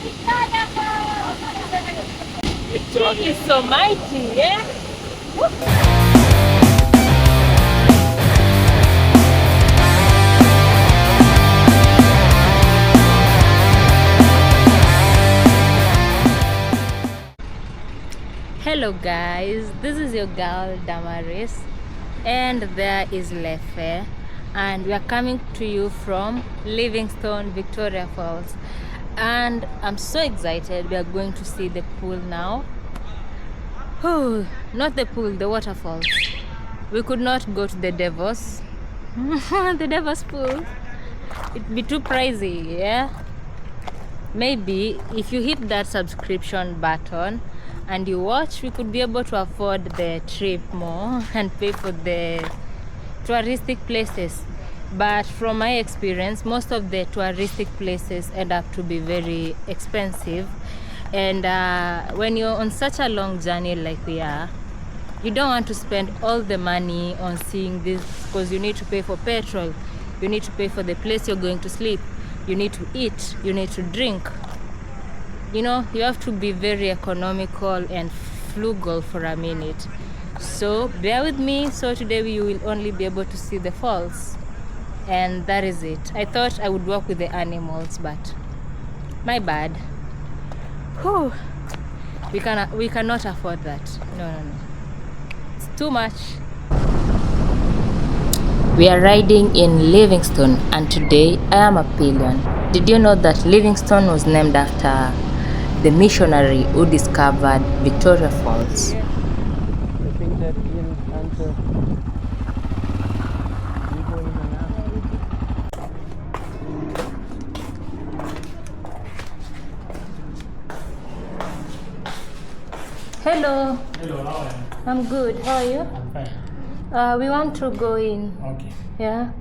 He is so mighty, yeah? Hello guys, this is your girl Damaris and there is Lefe, and we are coming to you from Livingstone, Victoria Falls, and I'm so excited. We are going to see the pool now. Oh, not the pool, the waterfalls. We could not go to the Devil's the Devil's pool. It'd be too pricey, yeah? Maybe if you hit that subscription button and you watch, we could be able to afford the trip more and pay for the touristic places. But from my experience, most of the touristic places end up to be very expensive, and when you're on such a long journey like we are, you don't want to spend all the money on seeing this, because you need to pay for petrol, you need to pay for the place you're going to sleep, you need to eat, you need to drink. You know, you have to be very economical and frugal for a minute. So bear with me. So today we will only be able to see the falls, and that is it. I thought I would walk with the animals, but my bad. Whew. We cannot afford that. No. It's too much. We are riding in Livingstone, and today I am a pillion. Did you know that Livingstone was named after the missionary who discovered Victoria Falls? Hello. Hello, how are you? I'm good. How are you? I'm fine. We want to go in. Okay. Yeah.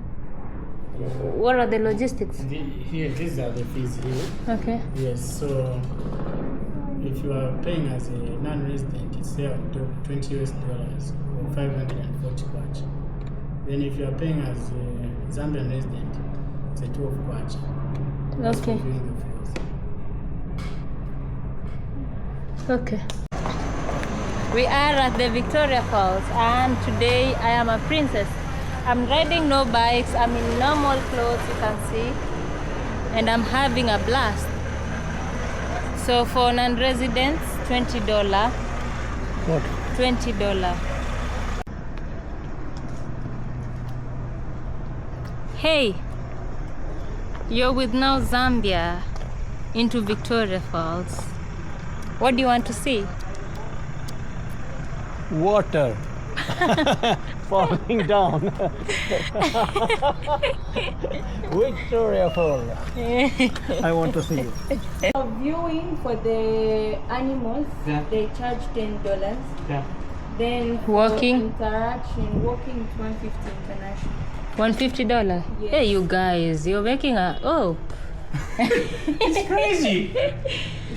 What are the logistics? Here, these are the fees here. Okay. Yes, so if you are paying as a non-resident, it's there $20 or 540 kwacha. Then if you are paying as a Zambian resident, it's a 12 kwacha. Okay. Okay. We are at the Victoria Falls, and today I am a princess. I'm riding no bikes, I'm in normal clothes, you can see, and I'm having a blast. So for non-residents, $20. What? $20. Hey, you're with Now Zambia into Victoria Falls. What do you want to see? Water falling down. Victoria Falls. I want to see it. Viewing for the animals, Yeah. they charge $10. Yeah. Then Walking? for interaction, walking is $150 international. $150? Yes. Hey, you guys, you're making a... Oh. It's crazy!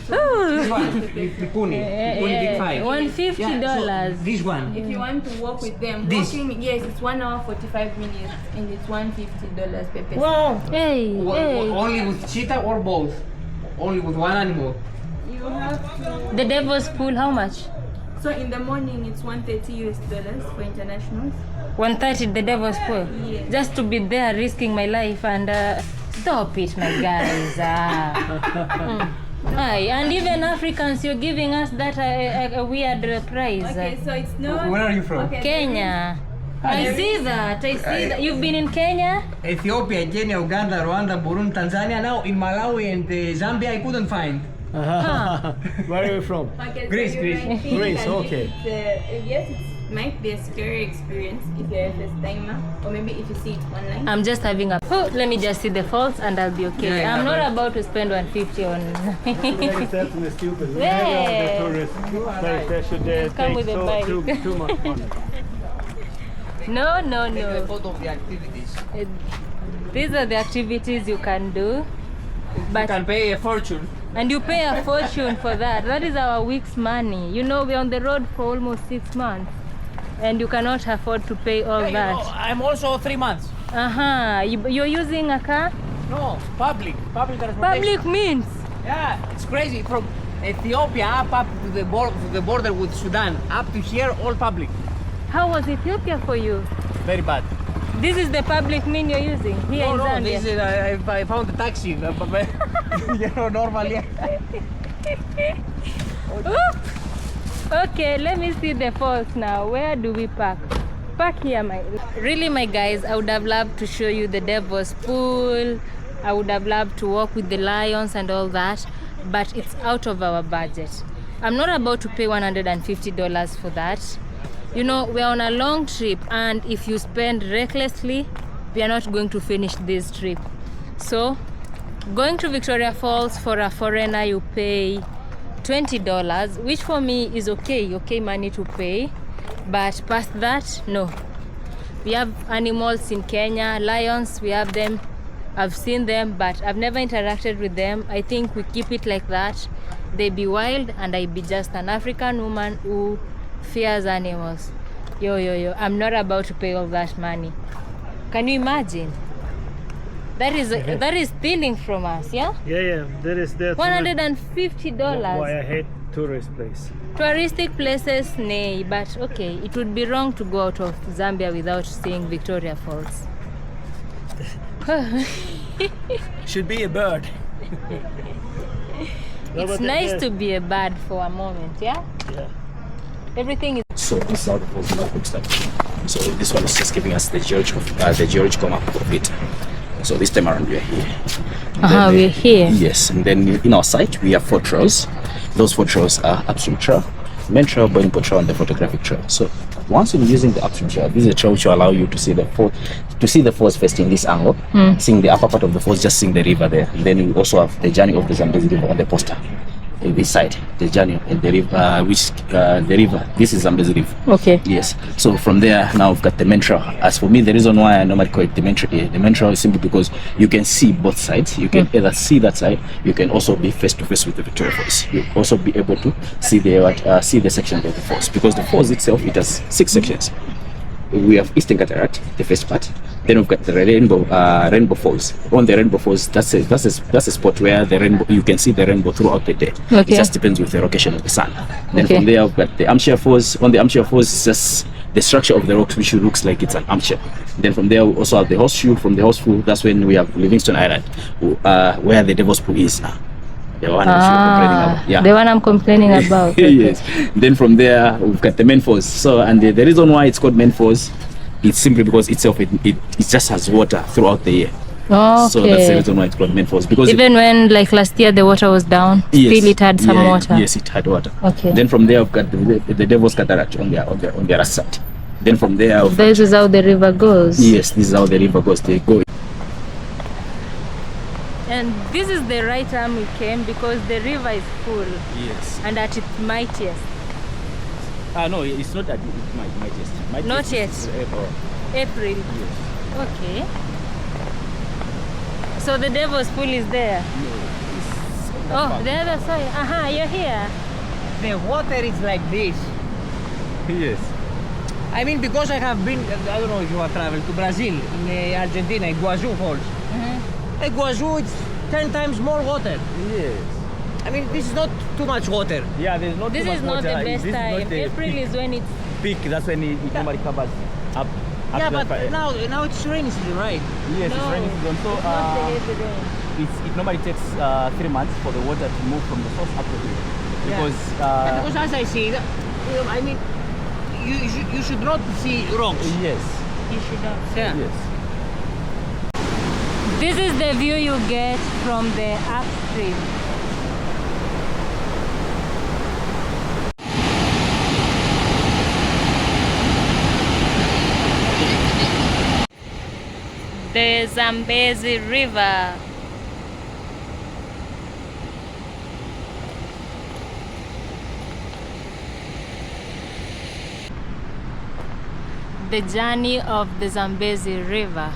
Oh. One, the pony big five. $150. Yeah, so this one. If you want to walk with them, This. walking, yes, it's 1 hour 45 minutes, and it's $150 per person. Wow! Hey, hey. Only with cheetah or both? Only with one animal? You have to. The Devil's Pool, how much? So in the morning, it's $130 for internationals. 130, the Devil's Pool. Yes. Just to be there risking my life and stop it, my guys. Aye, and even Africans, you're giving us that a weird price. Okay, so it's not. Where are you from? Okay, Kenya. I see that. I see that. You've been in Kenya? Ethiopia, Kenya, Uganda, Rwanda, Burundi, Tanzania. Now in Malawi and Zambia, I couldn't find. Where are you from? Okay, Greece, so you Greece. might think Greece, that okay. Yes, it might be a scary experience if you're a first timer, or maybe if you see it online. I'm just having a... Oh, let me just see the falls and I'll be okay. Yeah, I'm not but- about to spend 150 on... That's stupid. Yeah. The tourists, they should Come with a bike. too much money. No. A photo of the activities. These are the activities you can do. You But can pay a fortune. and you pay a fortune for that. That is our week's money. You know, we're on the road for almost 6 months, and you cannot afford to pay all that. I'm also 3 months. You're using a car? No, public transportation. Public means Yeah, it's It's crazy. From Ethiopia up to the border with Sudan, up to here, all public. How was Ethiopia for you? Very bad. This is the public mean you're using here in Zambia. This is, I found a taxi. You know, normally. Oop. Okay, let me see the falls now. Where do we park? Park here, Really, my guys, I would have loved to show you the devil's pool. I would have loved to walk with the lions and all that, but it's out of our budget. I'm not about to pay $150 for that. You know, we're on a long trip, and if you spend recklessly, we are not going to finish this trip. So, going to Victoria Falls for a foreigner, you pay $20, which for me is okay money to pay. But past that, no. We have animals in Kenya, lions, we have them. I've seen them, but I've never interacted with them. I think we keep it like that. They be wild, and I be just an African woman who fears animals. Yo, I'm not about to pay all that money. Can you imagine? That is stealing from us, yeah? Yeah. That is that. $150. Why I hate tourist place. Touristic places, nay, but okay, it would be wrong to go out of Zambia without seeing Victoria Falls. Should be a bird. It's nice to be a bird for a moment, yeah? Yeah. Everything is... So this is how the falls looks like. So this one is just giving us the geological map of it. So this time around we are here. we're here. Yes, and then in our site we have 4 trails. Those 4 trails are upstream trail, main trail, boiling point trail, and the photographic trail. So once you're using the upstream trail, this is a trail which will allow you to see the falls first in this angle, seeing the upper part of the falls, just seeing the river there. And then we also have the journey of the Zambezi River on the poster. This side, the journey of the river, the river. This is Zambezi River. Okay. Yes. So from there, now we've got the main trail. As for me, the reason why I normally call it the main trail is simply because you can see both sides. You can either see that side. You can also be face to face with the Victoria Falls. You also be able to see the section of the falls, because the falls itself, it has 6 sections. We have Eastern Cataract, the first part. Then we've got the Rainbow Falls. On the Rainbow Falls, that's a spot where the rainbow, you can see the rainbow throughout the day. Okay. It just depends with the location of the sun. Then from there, we've got the Armchair Falls. On the Armchair Falls, it's just the structure of the rocks, which looks like it's an armchair. Then from there, we also have the Horseshoe. From the Horseshoe, that's when we have Livingstone Island, where the Devil's Pool is. The one the one I'm complaining about. Okay. Yes. Then from there we've got the main falls. So, and the reason why it's called main falls, it's simply because itself it just has water throughout the year. Okay. So that's the reason why it's called main falls. Because even when like last year the water was down, still it had some water. Yes, it had water. Okay. Then from there we've got the Devil's Cataract on the other side. Then from there this is how the river goes. Yes, this is how the river goes. They go. And this is the right time we came because the river is full. Yes. And at its mightiest. No, it's not at its mightiest. Not yet. April. Yes. Okay. So the Devil's Pool is there. No, the other side. You're here. The water is like this. Yes. I mean, because I have been, I don't know if you have traveled to Brazil, in Argentina, Iguazu Falls. Iguazu, it's 10 times more water. Yes. I mean, this is not too much water. Yeah, there's not This too much is not water. the best This is time. not the April is when it's... peak. That's when it normally covers up. Yeah, to but the- now it's rainy season, right? Yes, No, it's rainy season. So it's not the heavy rain. it normally takes 3 months for the water to move from the source up to here. Because Because as I see, I mean, you should not see rocks. yes, You should not. Yeah. yes. This is the view you get from the upstream. The Zambezi River. The journey of the Zambezi River.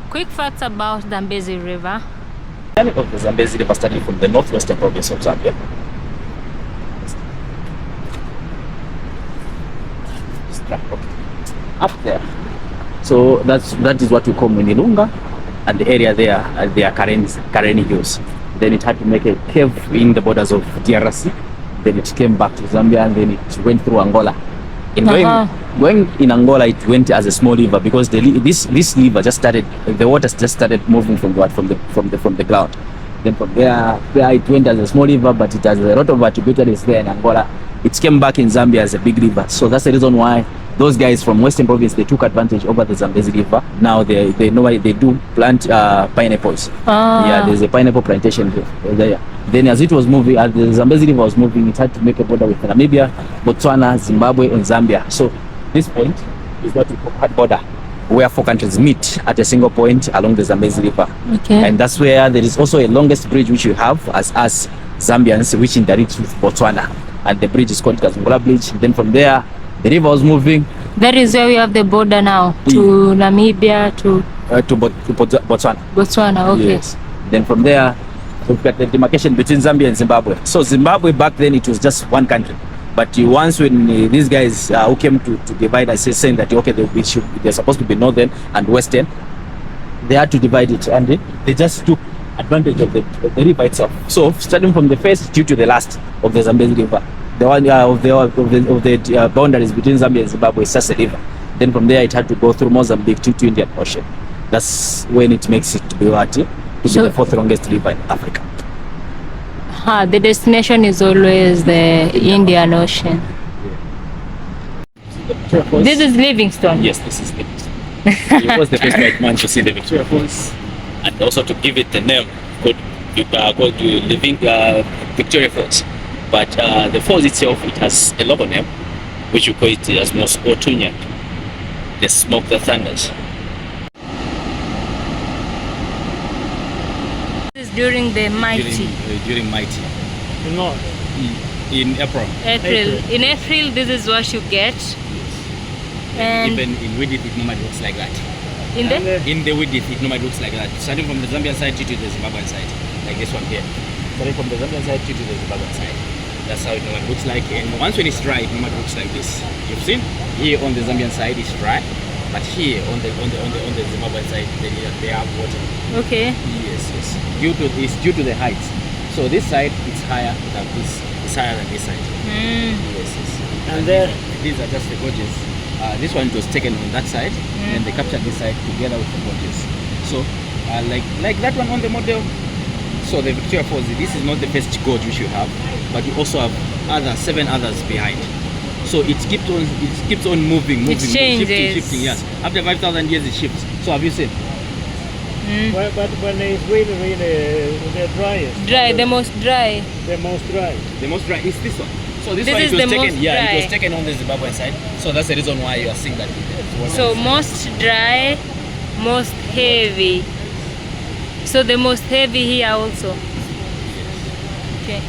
Quick facts about Zambezi River. The journey of the Zambezi River starting from the northwestern province of Zambia. Up there. So that is what we call Munilunga, and the area there, they are Kareni Hills. Then it had to make a cave in the borders of DRC. Then it came back to Zambia, and then it went through Angola. In going in Angola, it went as a small river because this river just started. The water just started moving from the ground. Then from there it went as a small river, but it has a lot of tributaries there in Angola. It came back in Zambia as a big river. So that's the reason why those guys from Western Province, they took advantage over the Zambezi River. Now they know why they do plant pineapples. Yeah, there's a pineapple plantation there. Then as it was moving, as the Zambezi River was moving, it had to make a border with Namibia, Botswana, Zimbabwe, and Zambia. So this point is what we call hard border, where four countries meet at a single point along the Zambezi River. Okay. And that's where there is also a longest bridge which we have as Zambians, which interacts with Botswana. And the bridge is called Kazungola Bridge. Then from there, the river was moving. That is where we have the border now to Namibia, to Botswana. Botswana, okay. Yes. Then from there, we've got the demarcation between Zambia and Zimbabwe. So Zimbabwe back then, it was just one country. But once when these guys who came to divide us, saying that okay, they're supposed to be northern and western, they had to divide it, and they just took advantage of the river itself. So starting from the first due to the last of the Zambezi River, the one of the boundaries between Zambia and Zimbabwe is just a river. Then from there, it had to go through Mozambique to Indian Ocean. That's when it makes it to be the fourth longest river in Africa. The destination is always the Indian Ocean. This is Livingstone. Yes, this is Livingstone. He was the first white man to see the Victoria Falls, and also to give it the name called Victoria Falls. But the falls itself, it has a local name, which we call it as Mosi-oa-Tunya, the smoke that thunders. This is during the mighty. During mighty. No. In April. In April, this is what you get. And even in Widith, it normally looks like that. In the Widith, it normally looks like that. Starting from the Zambian side to the Zimbabwean side, like this one here. Starting from the Zambian side to the Zimbabwean side. That's how it normally looks like. And once when it's dry, it normally looks like this. You've seen here on the Zambian side it's dry, but here on the Zimbabwean side they have water. Okay. Yes. It's due to the height. So this side it's higher than this. It's higher than this side. Yes. And there, these are just the gorges. This one was taken on that side, and they captured this side together with the gorges. So, like that one on the model. So the Victoria Falls, this is not the first gorge which you have, but you also have 7 others behind. So it keeps on moving, shifting. Yes, after 5,000 years it shifts. So have you seen? But when it's really the driest. The most dry. The most dry. The most dry is this one. So this one is it was the taken. most Yeah, dry. it was taken on the Zimbabwean side. So that's the reason why you are seeing that. So most dry, most heavy. So the most heavy here also. Okay.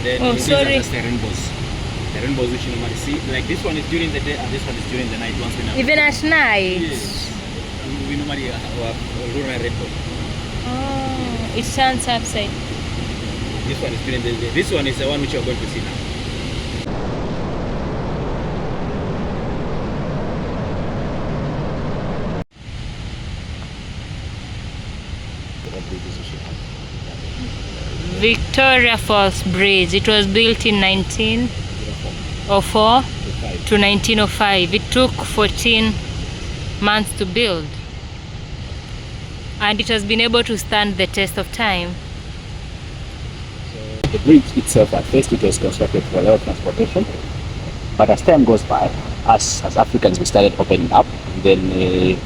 Then these sorry. are just the rainbows. The rainbows which you normally see. Like this one is during the day and this one is during the night. Once we Even at night. Yes. We normally have rural rainbow. Oh, it turns upside. This one is during the day. This one is the one which you are going to see now. Victoria Falls Bridge. It was built in 1904 to 1905. It took 14 months to build, and it has been able to stand the test of time. The bridge itself, at first it was constructed for rail transportation, but as time goes by, as Africans we started opening up, then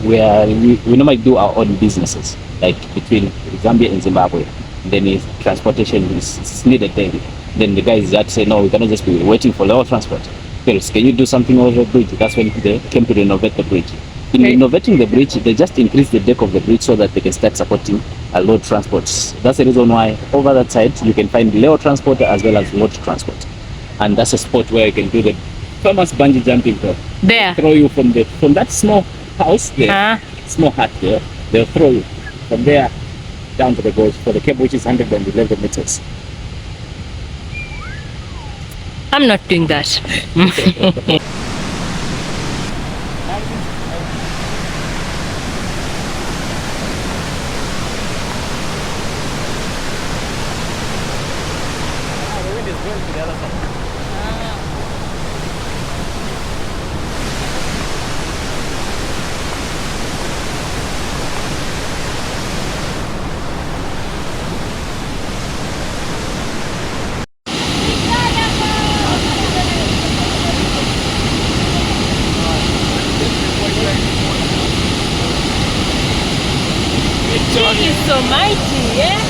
we normally do our own businesses, like between Zambia and Zimbabwe. Then transportation is needed daily. Then the guys that say no, we cannot just be waiting for rail transport. Felix, can you do something over the bridge? That's when they came to renovate the bridge. In renovating the bridge, they just increased the deck of the bridge so that they can start supporting load transports. That's the reason why over that side you can find rail transport as well as load transport. And that's a spot where you can do the famous bungee jumping there. There. Throw you from that small house there, small hut there. They'll throw you from there down to the gorge for the cable, which is 111 meters. I'm not doing that. well to the other side. King is so mighty, yeah?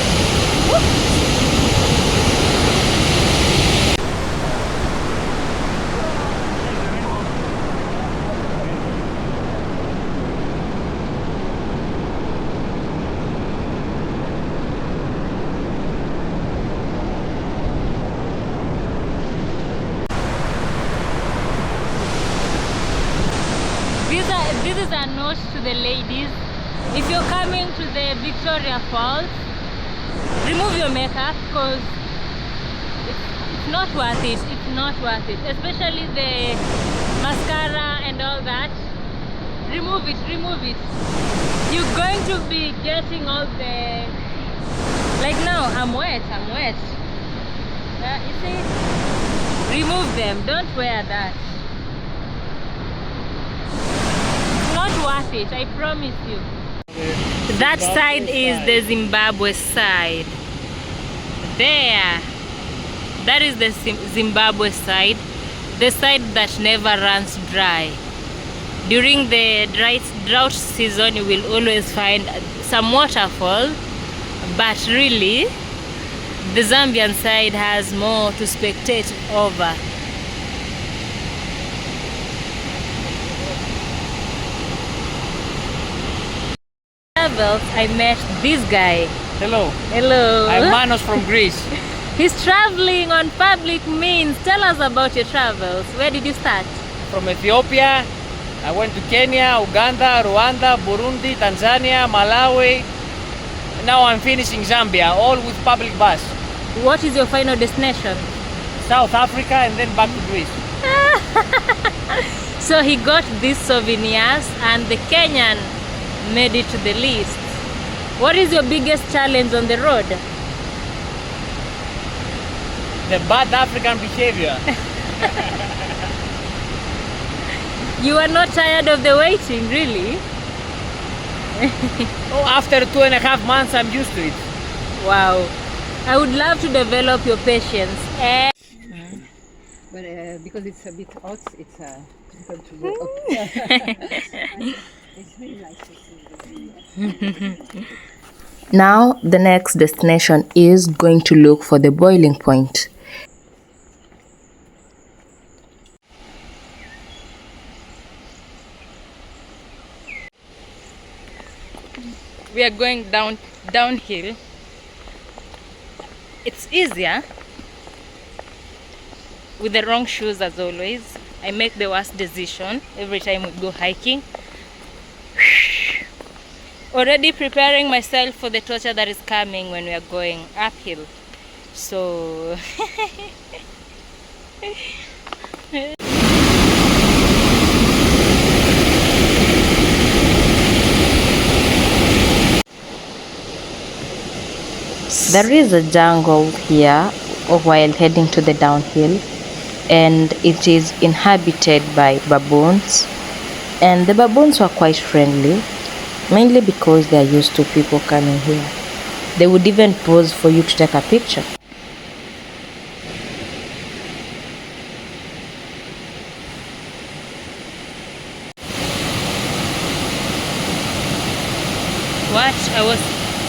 This is a note to the ladies. If you're coming to the Victoria Falls, remove your makeup because it's not worth it. It's not worth it. Especially the mascara and all that. Remove it, remove it. You're going to be getting all the... Like now, I'm wet. You see? Remove them. Don't wear that. It's not worth it, I promise you. That side is the Zimbabwe side. There. That is the Zimbabwe side. The side that never runs dry. During the drought season, you will always find some waterfall. But really, the Zambian side has more to spectate over. I met this guy. Hello. Hello. I'm Manos from Greece. He's traveling on public means. Tell us about your travels. Where did you start? From Ethiopia, I went to Kenya, Uganda, Rwanda, Burundi, Tanzania, Malawi. Now I'm finishing Zambia, all with public bus. What is your final destination? South Africa and then back to Greece. So he got these souvenirs and the Kenyan made it to the list. What is your biggest challenge on the road? The bad African behavior. You are not tired of the waiting, really? Oh, after 2.5 months, I'm used to it. Wow. I would love to develop your patience. But because it's a bit hot, it's difficult to go up. It's really nice to see. Now the next destination is going to look for the boiling point. We are going downhill. It's easier with the wrong shoes as always. I make the worst decision every time we go hiking. Already preparing myself for the torture that is coming when we are going uphill. So There is a jungle here while heading to the downhill, and it is inhabited by baboons, and the baboons were quite friendly, mainly because they are used to people coming here. They would even pose for you to take a picture.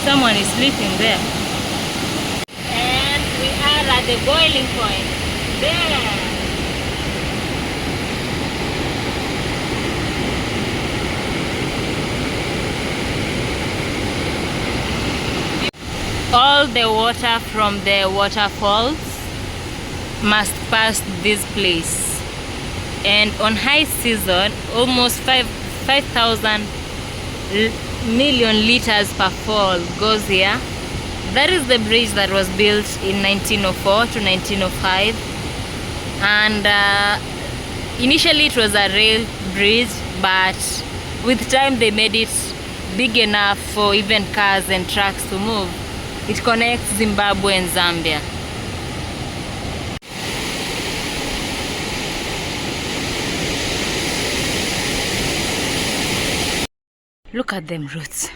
someone is sleeping there. And we are at the boiling point. There. All the water from the waterfalls must pass this place, and on high season almost 5,000 million liters per fall goes here. That is the bridge that was built in 1904 to 1905, and initially it was a rail bridge, but with time they made it big enough for even cars and trucks to move. It connects Zimbabwe and Zambia. Look at them roots.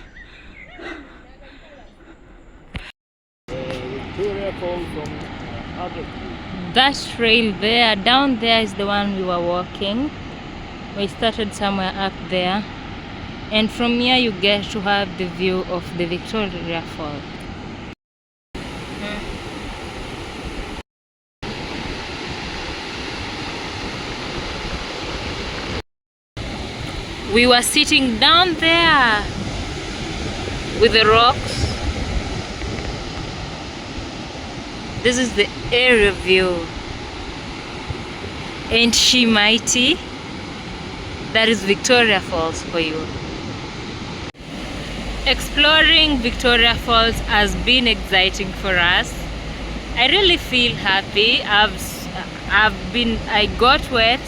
Victoria Falls from other. That trail there, down there is the one we were walking. We started somewhere up there, and from here you get to have the view of the Victoria Falls. We were sitting down there with the rocks. This is the area view. Ain't she mighty? That is Victoria Falls for you. Exploring Victoria Falls has been exciting for us. I really feel happy. I got wet.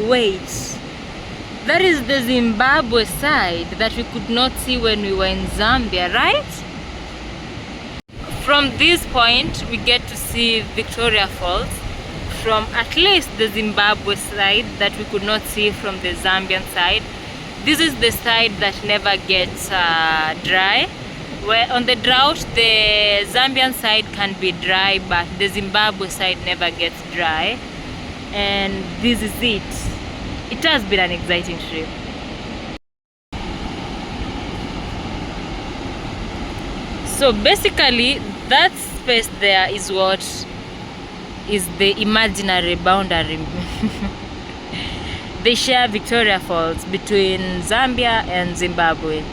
Wait. That is the Zimbabwe side that we could not see when we were in Zambia, right? From this point, we get to see Victoria Falls from at least the Zimbabwe side that we could not see from the Zambian side. This is the side that never gets dry. Where on the drought, the Zambian side can be dry, but the Zimbabwe side never gets dry. And this is it. It has been an exciting trip. So basically, that space there is what is the imaginary boundary. They share Victoria Falls between Zambia and Zimbabwe.